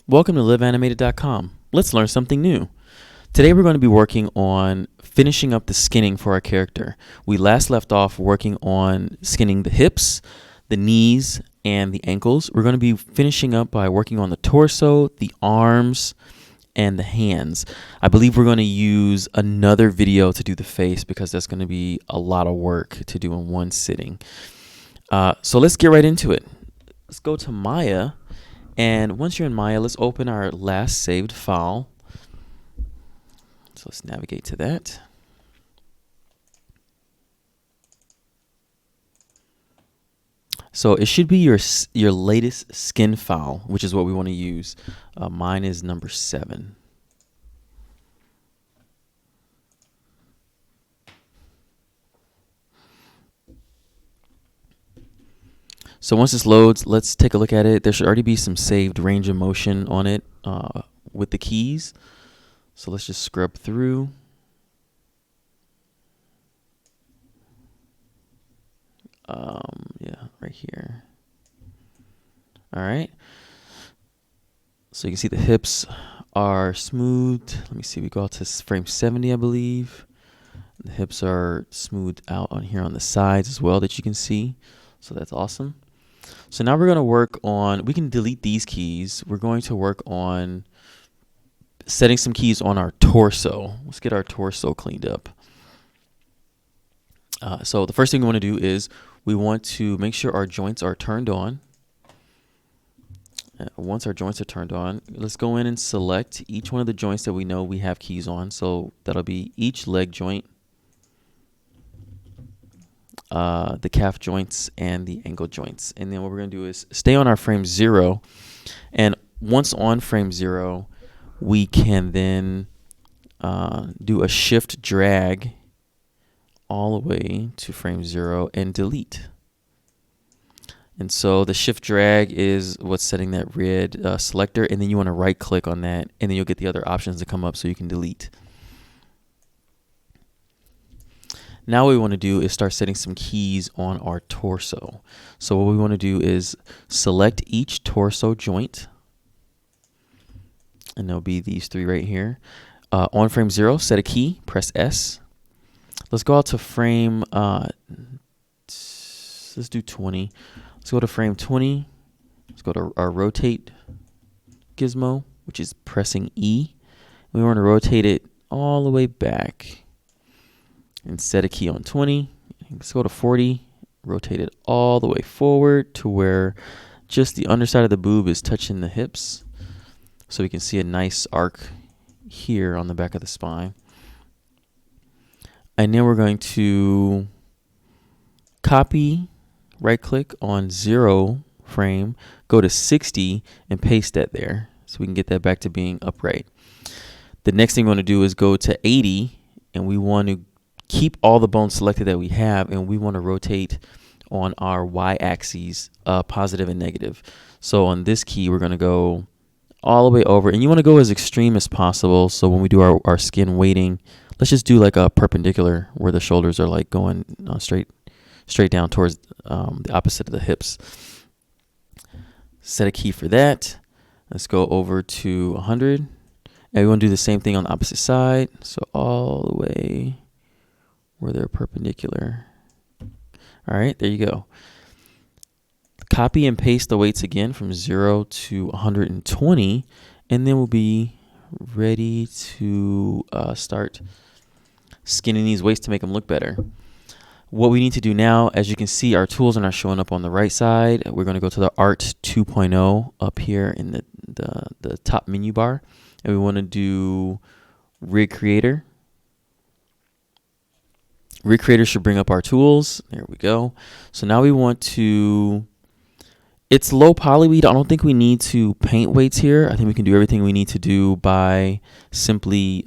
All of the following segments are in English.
Welcome to LivAnimated.com. Let's learn something new. Today we're going to be working on finishing up the skinning for our character. We last left off working on skinning the hips, the knees, and the ankles. We're going to be finishing up by working on the torso, the arms, and the hands. I believe we're going to use another video to do the face because that's going to be a lot of work to do in one sitting. So let's get right into it. Let's go to Maya. And once you're in Maya, let's open our last saved file. So let's navigate to that. So it should be your latest skin file, which is what we want to use. Mine is number 7. So once this loads, let's take a look at it. There should already be some saved range of motion on it with the keys. So let's just scrub through. Yeah, right here. All right. So you can see the hips are smooth. Let me see. We go out to frame 70, I believe. The hips are smoothed out on here on the sides as well that you can see. So that's awesome. So now we're going to work on, we can delete these keys. We're going to work on setting some keys on our torso. Let's get our torso cleaned up. So the first thing we want to do is we want to make sure our joints are turned on. Once our joints are turned on, let's go in and select each one of the joints that we know we have keys on. So that'll be each leg joint, the calf joints, and the ankle joints. And then what we're going to do is stay on our frame 0. And once on frame 0, we can then do a shift drag all the way to frame 0 and delete. And so the shift drag is what's setting that red selector, and then you want to right click on that, and then you'll get the other options to come up so you can delete. Now what we want to do is start setting some keys on our torso. So what we want to do is select each torso joint, and there'll be these 3 right here. On frame 0, set a key, press S. Let's go out to frame, let's do 20. Let's go to frame 20. Let's go to our rotate gizmo, which is pressing E. We want to rotate it all the way back and set a key on 20. Let's go to 40, rotate it all the way forward to where just the underside of the boob is touching the hips. So we can see a nice arc here on the back of the spine. And then we're going to copy, right click on 0 frame, go to 60 and paste that there so we can get that back to being upright. The next thing we want to do is go to 80, and we want to keep all the bones selected that we have, and we want to rotate on our y-axes, positive and negative. So on this key, we're going to go all the way over, and you want to go as extreme as possible. So when we do our skin weighting, let's just do like a perpendicular where the shoulders are like going straight down towards the opposite of the hips. Set a key for that. Let's go over to 100, and we want to do the same thing on the opposite side. So all the way where they're perpendicular. All right, there you go. Copy and paste the weights again from 0 to 120, and then we'll be ready to start skinning these weights to make them look better. What we need to do now, as you can see, our tools are not showing up on the right side. We're going to go to the ART 2.0 up here in the top menu bar, and we want to do Rig Creator. Rig Creator should bring up our tools. There we go. So now we want to, it's low poly weed. I don't think we need to paint weights here. I think we can do everything we need to do by simply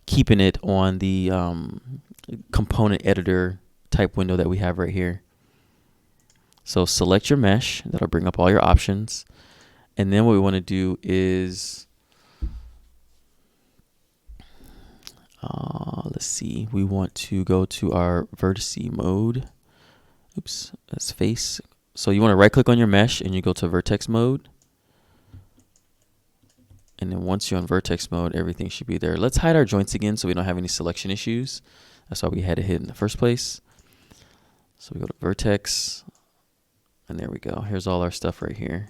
keeping it on the component editor type window that we have right here. So select your mesh. That'll bring up all your options. And then what we want to do is let's see, we want to go to our vertice mode. Oops, that's face. So you want to right click on your mesh and you go to vertex mode. And then once you're on vertex mode, everything should be there. Let's hide our joints again so we don't have any selection issues. That's why we had it hit in the first place. So we go to vertex, and there we go. Here's all our stuff right here.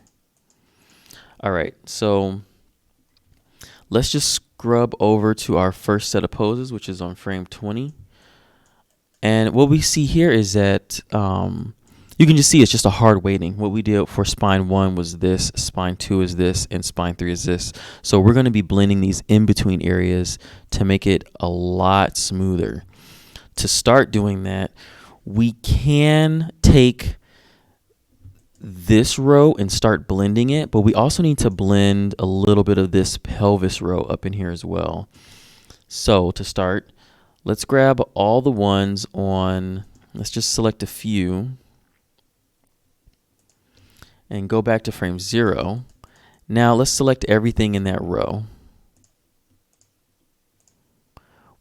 All right, so let's just scrub over to our first set of poses, which is on frame 20. And what we see here is that you can just see it's just a hard weighting. What we did for spine 1 was this, spine 2 is this, and spine 3 is this. So we're going to be blending these in-between areas to make it a lot smoother. To start doing that, we can take this row and start blending it, but we also need to blend a little bit of this pelvis row up in here as well. So to start, let's grab all the ones on, let's just select a few and go back to frame 0. Now let's select everything in that row.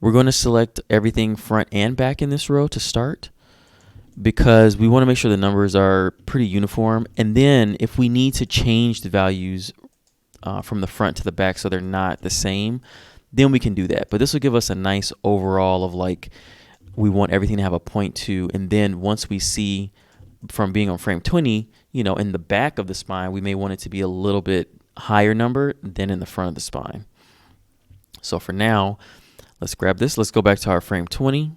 We're going to select everything front and back in this row to start, because we want to make sure the numbers are pretty uniform. And then if we need to change the values from the front to the back so they're not the same, then we can do that. But this will give us a nice overall of like, we want everything to have a 0.2. And then once we see from being on frame 20, you know, in the back of the spine, we may want it to be a little bit higher number than in the front of the spine. So for now, let's grab this. Let's go back to our frame 20.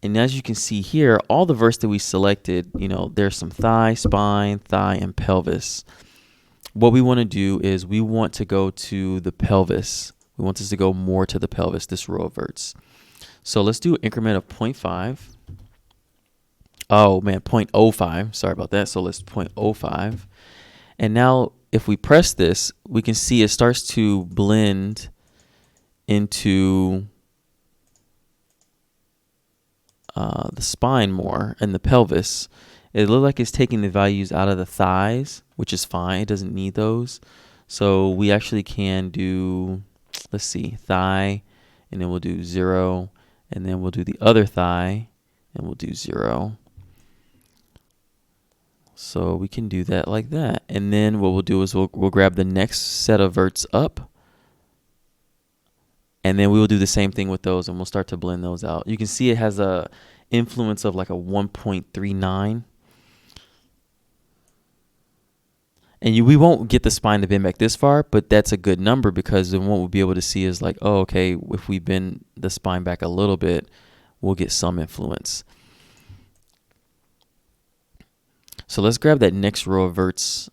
And as you can see here, all the verts that we selected, you know, there's some thigh, spine, thigh, and pelvis. What we want to do is we want to go to the pelvis. We want this to go more to the pelvis, this row of verts. So let's do an increment of 0.5. Oh man, 0.05. Sorry about that. So let's 0.05. And now if we press this, we can see it starts to blend into the spine more and the pelvis. It looks like it's taking the values out of the thighs, which is fine. It doesn't need those. So we actually can do, let's see, thigh, and then we'll do 0, and then we'll do the other thigh, and we'll do 0. So we can do that like that. And then what we'll do is we'll grab the next set of verts up, and then we will do the same thing with those, and we'll start to blend those out. You can see it has a influence of like a 1.39. And we won't get the spine to bend back this far, but that's a good number, because then what we'll be able to see is like, oh, okay, if we bend the spine back a little bit, we'll get some influence. So let's grab that next row of verts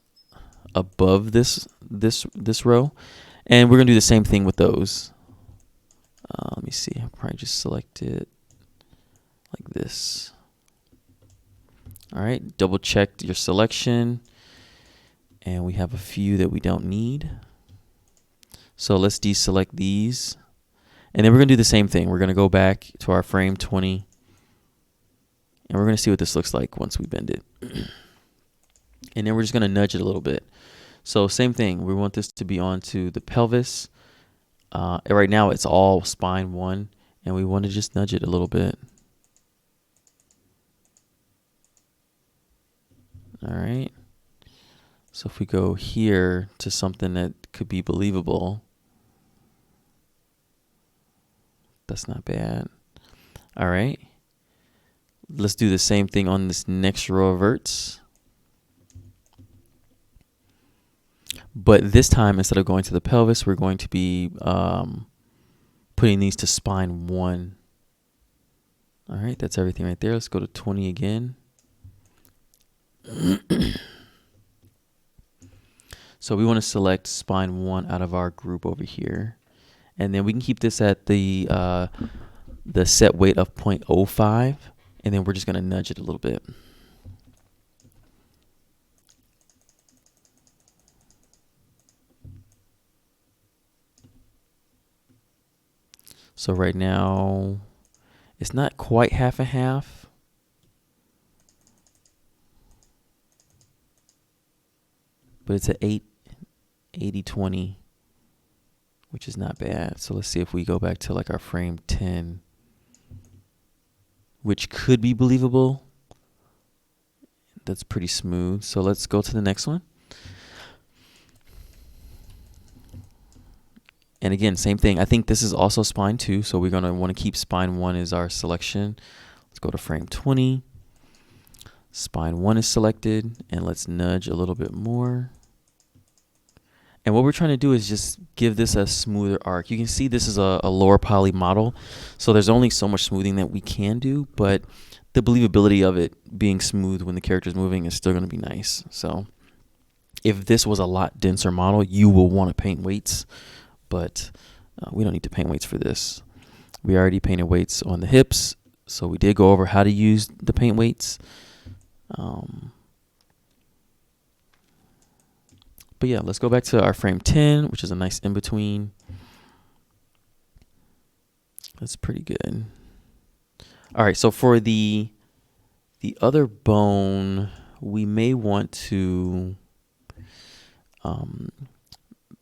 above this row, and we're gonna do the same thing with those. Let me see. I'll probably just select it like this. All right, double check your selection, and we have a few that we don't need. So let's deselect these, and then we're gonna do the same thing. We're gonna go back to our frame 20, and we're gonna see what this looks like once we bend it. And then we're just gonna nudge it a little bit. So same thing. We want this to be onto the pelvis. Right now it's all spine 1, and we want to just nudge it a little bit. All right. So if we go here to something that could be believable, that's not bad. All right. Let's do the same thing on this next row of verts. But this time, instead of going to the pelvis, we're going to be putting these to spine 1. All right, that's everything right there. Let's go to 20 again. So we want to select spine 1 out of our group over here. And then we can keep this at the set weight of 0.05. And then we're just going to nudge it a little bit. So right now, it's not quite half and half. But it's at 80-20, which is not bad. So let's see if we go back to like our frame 10, which could be believable. That's pretty smooth. So let's go to the next one. And again, same thing. I think this is also spine 2, so we're going to want to keep spine 1 as our selection. Let's go to frame 20. Spine 1 is selected, and let's nudge a little bit more. And what we're trying to do is just give this a smoother arc. You can see this is a lower poly model, so there's only so much smoothing that we can do, but the believability of it being smooth when the character is moving is still going to be nice. So if this was a lot denser model, you will want to paint weights, but we don't need to paint weights for this. We already painted weights on the hips, so we did go over how to use the paint weights. But yeah, let's go back to our frame 10, which is a nice in-between. That's pretty good. All right, so for the other bone, we may want to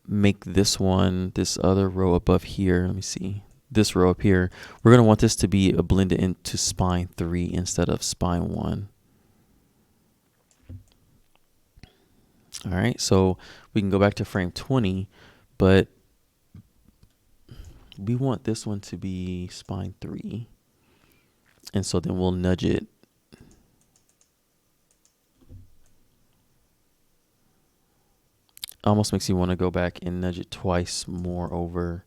make this one, this other row above here. Let me see. This row up here, we're going to want this to be blended into spine 3 instead of spine 1. All right, so we can go back to frame 20, but we want this one to be spine 3. And so then we'll nudge it. Almost makes you want to go back and nudge it twice more over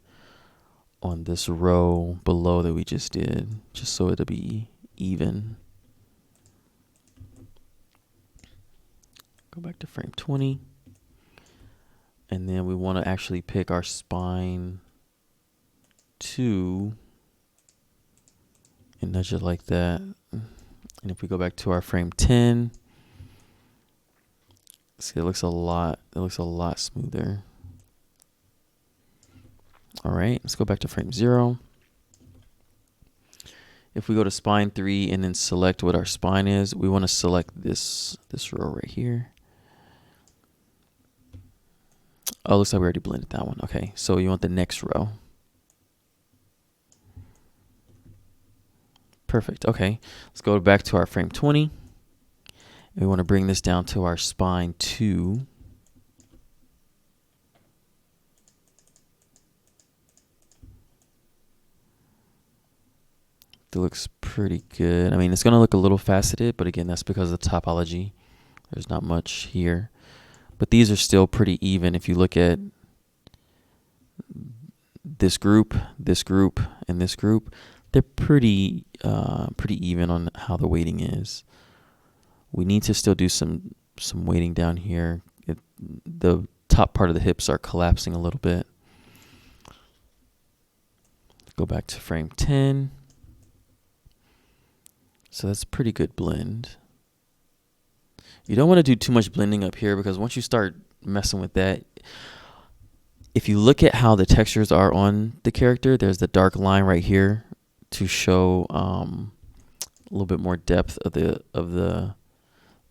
on this row below that we just did, just so it'll be even. Go back to frame 20. And then we want to actually pick our spine 2 and nudge it like that. And if we go back to our frame 10, see, it looks a lot smoother. All right, let's go back to frame 0. If we go to spine 3 and then select what our spine is, we want to select this row right here. Oh, looks like we already blended that one. Okay, so you want the next row. Perfect. Okay, let's go back to our frame 20. And we want to bring this down to our spine 2. It looks pretty good. I mean, it's going to look a little faceted, but again, that's because of the topology. There's not much here. But these are still pretty even. If you look at this group, and this group, they're pretty even on how the weighting is. We need to still do some weighting down here. The top part of the hips are collapsing a little bit. Go back to frame 10. So that's a pretty good blend. You don't want to do too much blending up here, because once you start messing with that, if you look at how the textures are on the character, there's the dark line right here to show a little bit more depth of the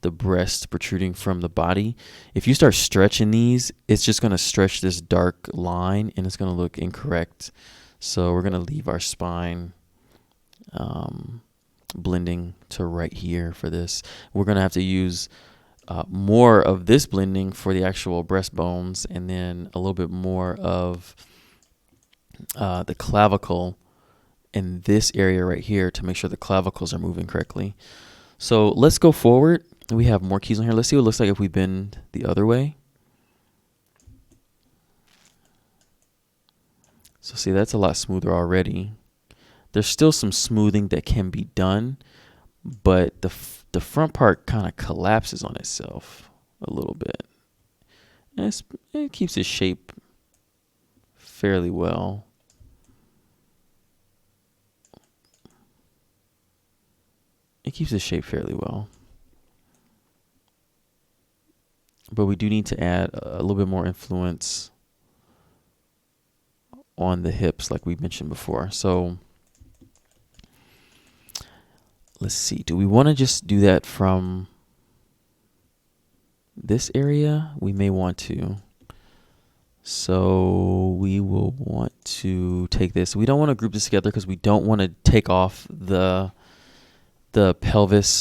breast protruding from the body. If you start stretching these, it's just going to stretch this dark line and it's going to look incorrect. So we're going to leave our spine blending to right here for this. We're going to have to use more of this blending for the actual breastbones, and then a little bit more of the clavicle in this area right here to make sure the clavicles are moving correctly. So let's go forward. We have more keys on here. Let's see what it looks like if we bend the other way. So see, that's a lot smoother already. There's still some smoothing that can be done, but the front part kind of collapses on itself a little bit. And it keeps its shape fairly well. It keeps its shape fairly well. But we do need to add a little bit more influence on the hips like we mentioned before. So let's see, do we want to just do that from this area? We may want to. So we will want to take this. We don't want to group this together because we don't want to take off the pelvis